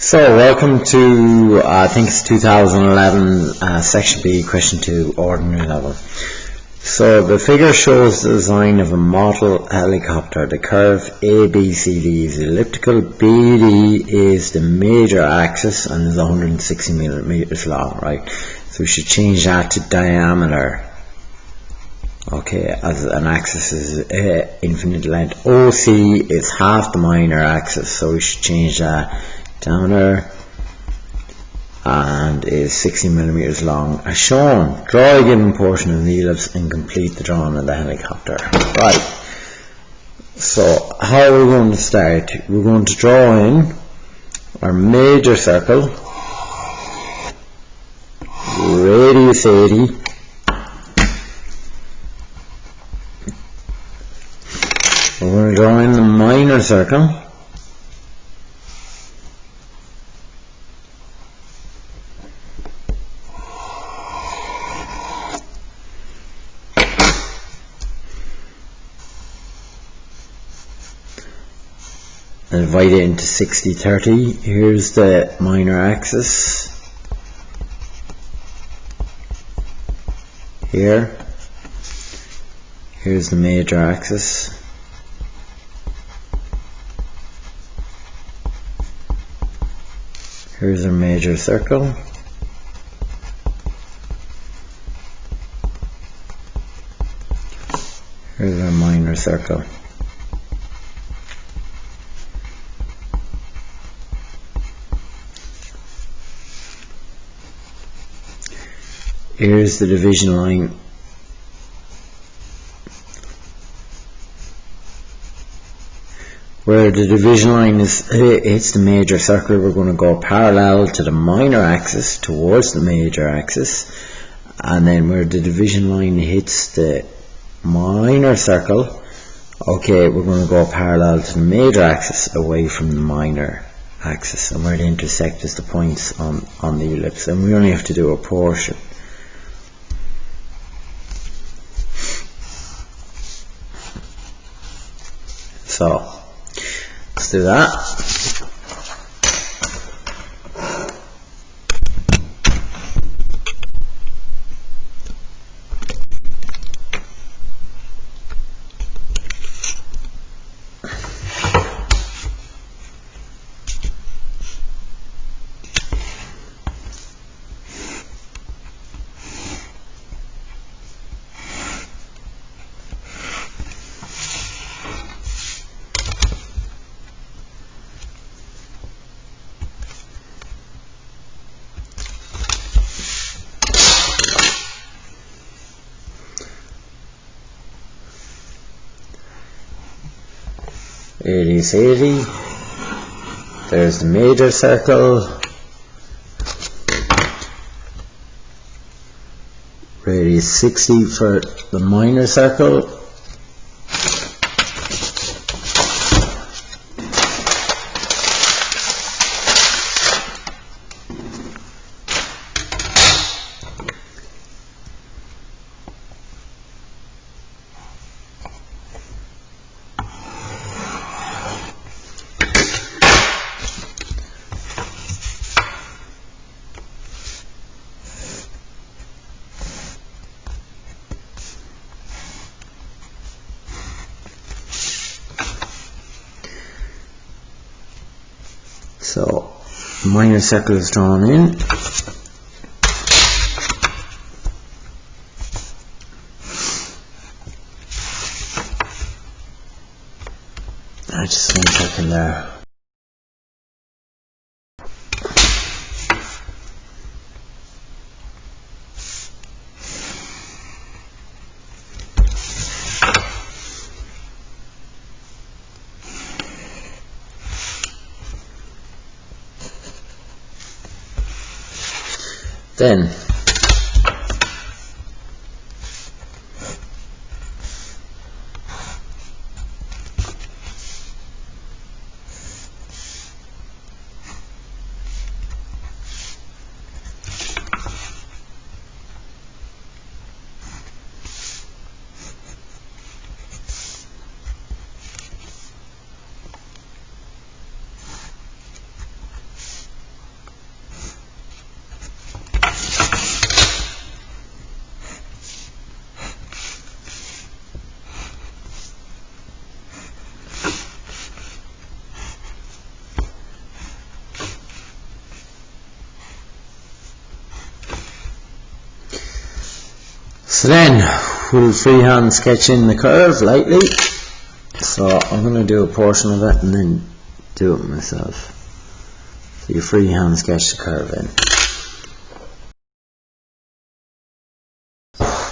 So, welcome to, I think it's 2011 Section B Qb2 Ordinary Level. So, the figure shows the design of a model helicopter. The curve ABCD is elliptical, BD is the major axis and is 160 millimeters long, right? So, we should change that to diameter. Okay, as an axis is infinite length. OC is half the minor axis, so we should change that. Diameter and is 60 millimeters long as shown. Draw a given portion of the ellipse and complete the drawing of the helicopter. Right, so how are we going to start? We're going to draw in our major circle, radius 80, we're going to draw in the minor circle, and divide it into 60-30. Here's the minor axis. Here's the major axis. Here's our major circle. Here's our minor circle. Here's the division line. Where the division line is hits the major circle, we're going to go parallel to the minor axis towards the major axis, and then where the division line hits the minor circle, okay, we're going to go parallel to the major axis away from the minor axis, and where they intersect is the points on the ellipse, and we only have to do a portion. So let's do that. Radius 80, there's the major circle, radius 60 for the minor circle, so minor circle is drawn in. Just 1 second there. Then So then we'll freehand sketch in the curve lightly. So I'm going to do a portion of it and then do it myself. So you freehand sketch the curve in.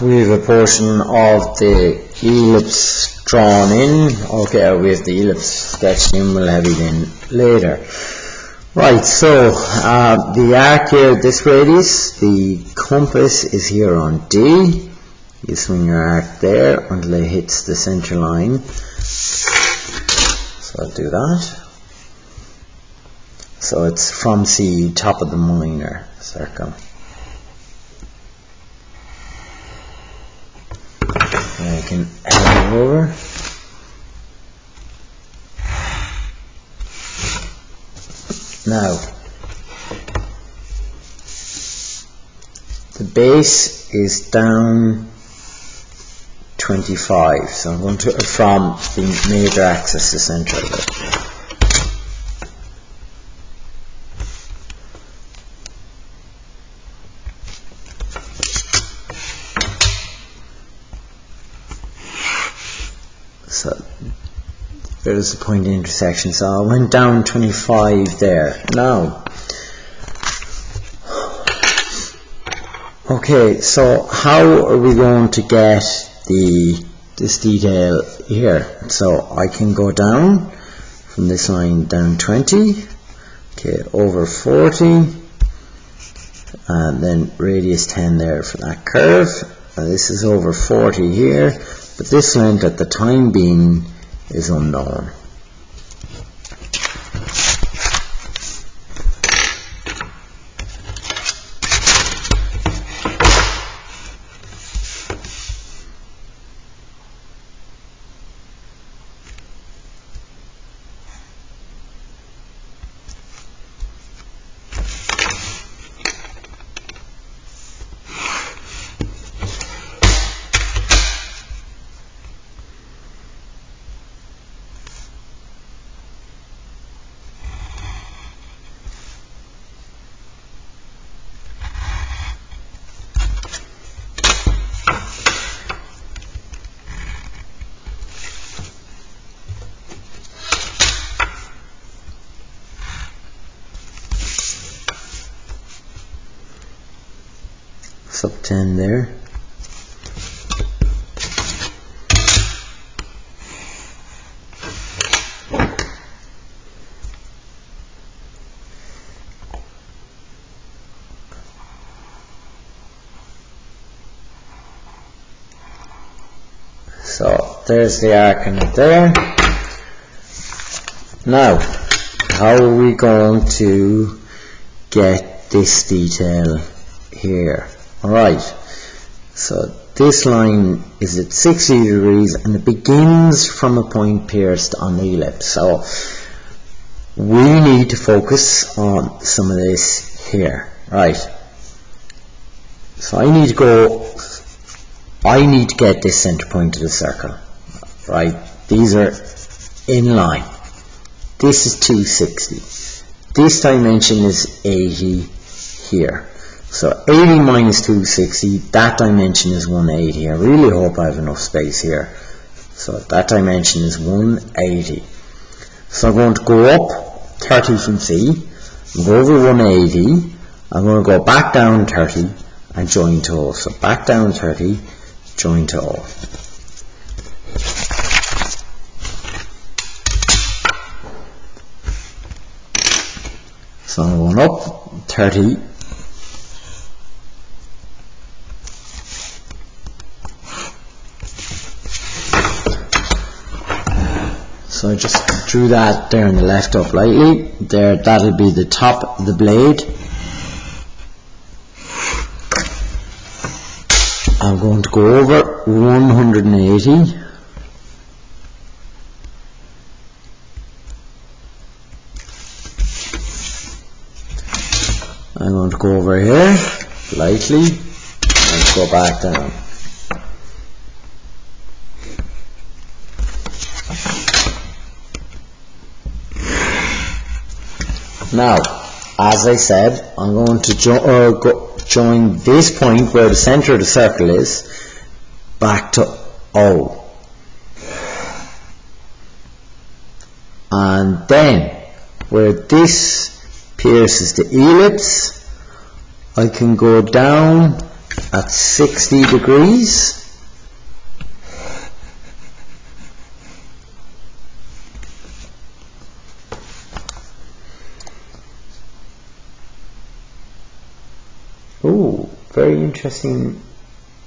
We have a portion of the ellipse drawn in. Okay, we have the ellipse sketched in, we'll have it in later. Right, so the arc here, this radius, the compass is here on D. You swing your arc there until it hits the center line. So I'll do that. So it's from C, top of the minor circle. And I can head it over. Now, the base is down 25, so I'm going to from the major axis to center of it. So there's the point of intersection. So I went down 25 there. Now, okay, so how are we going to get this detail here? So I can go down from this line down 20, okay, over 40, and then radius 10 there for that curve. And this is over 40 here, but this length at the time being is unknown. Sub 10 there. So there's the arc in it there. Now, how are we going to get this detail here? Alright, so this line is at 60 degrees and it begins from a point pierced on the ellipse. So we need to focus on some of this here. Right. So I need to get this center point of the circle. Right. These are in line. This is 260. This dimension is 80 here. So 80 minus 260, that dimension is 180. I really hope I have enough space here. So that dimension is 180. So I'm going to go up 30 from C, go over 180, I'm going to go back down 30 and join to O. So back down 30, join to O. So I'm going up 30, so I just drew that there in the left up lightly. There, that'll be the top of the blade. I'm going to go over 180. I'm going to go over here lightly and go back down. Now, as I said, I'm going to join this point where the center of the circle is. back to O. And then where this pierces the ellipse, I can go down at 60 degrees Oh, very interesting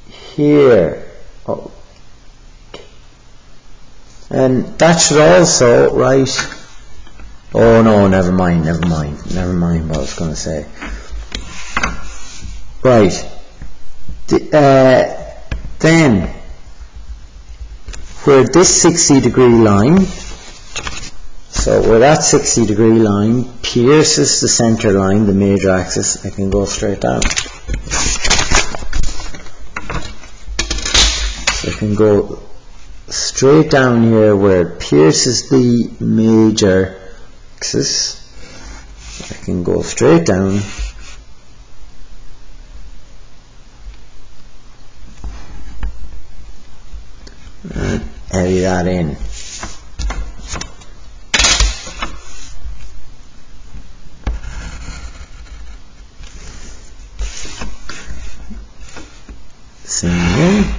here. Oh. And that should also, right, oh no, never mind what I was going to say. Right, then, where this 60 degree line, so where that 60 degree line pierces the center line, the major axis, I can go straight down. So I can go straight down here where it pierces the major axis. I can go straight down and heavy that in. Same here.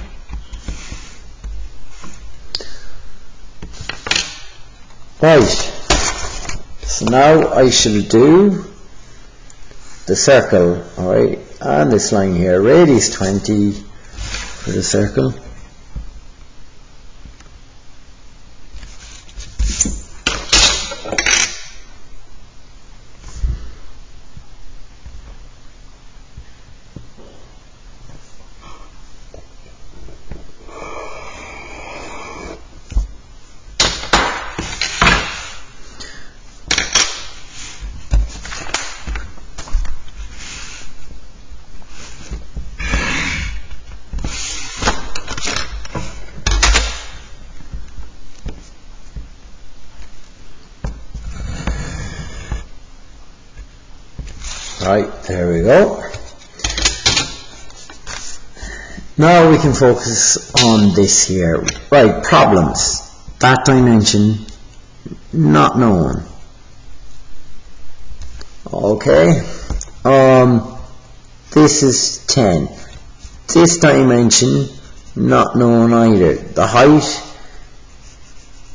Right, so now I shall do the circle, alright, and this line here, radius 20 for the circle. Right, there we go. Now we can focus on this here. Right, problems. That dimension not known. Okay. This is 10. This dimension not known either. The height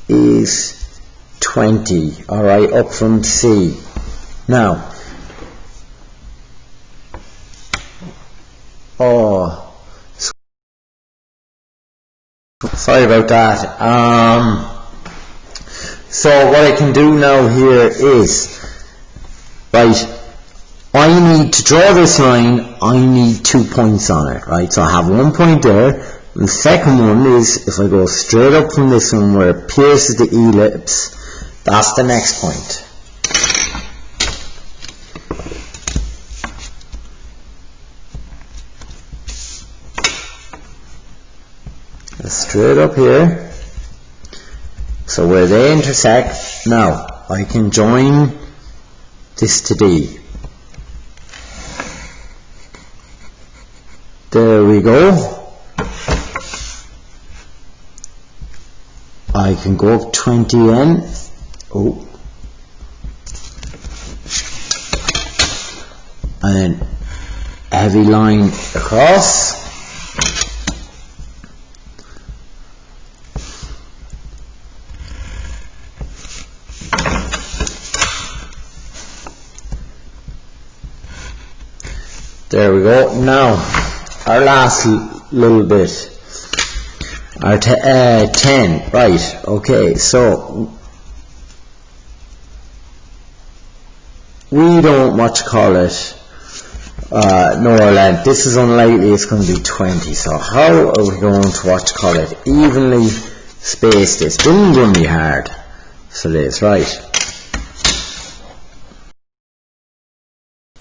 is 20. Alright, up from C. Now, sorry about that. So what I can do now here is, right, I need to draw this line, I need 2 points on it, right? So I have 1 point there, and the second one is, if I go straight up from this one where it pierces the ellipse, that's the next point. Straight up here, so where they intersect, now I can join this to D. There we go. I can go up 20n. Oh, and then a heavy line across. There we go. Now, our last little bit, our 10, right, okay, so we don't call it lower length. This is unlikely it's going to be 20, so how are we going to call it evenly space this? Didn't going to be hard, so this, right.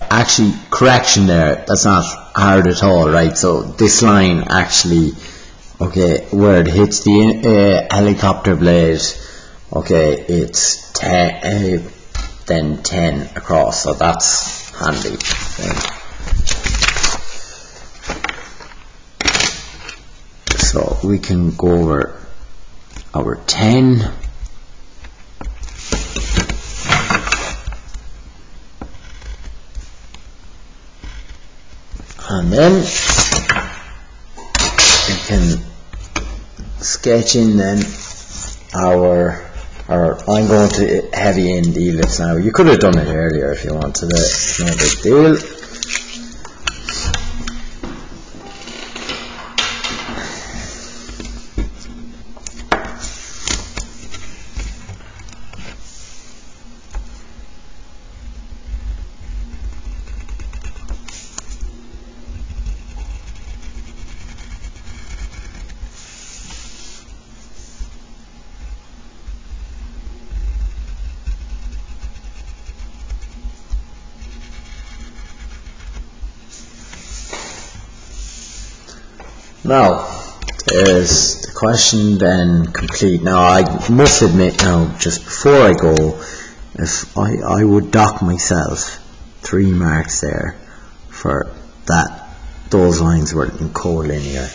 Actually, correction there, that's not hard at all, right? So this line actually, okay, where it hits the helicopter blade, okay, it's 10, then 10 across, so that's handy. Okay. So we can go over our 10. And then we can sketch in then I'm going to heavy in the ellipse now. You could have done it earlier if you wanted it, it's no big deal. Now, is the question then complete? Now, I must admit now, just before I go, if I would dock myself 3 marks there for that, those lines were in collinear.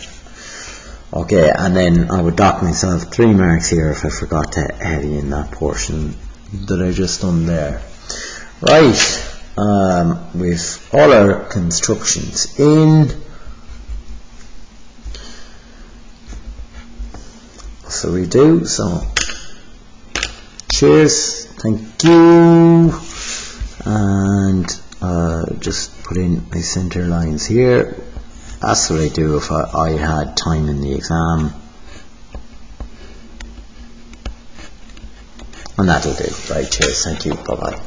Okay, and then I would dock myself 3 marks here if I forgot to heavy in that portion that I just done there. Right, with all our constructions in, so we do, so cheers, thank you, and just put in my center lines here. That's what I do if I had time in the exam, and that'll do. Right, cheers, thank you, bye bye.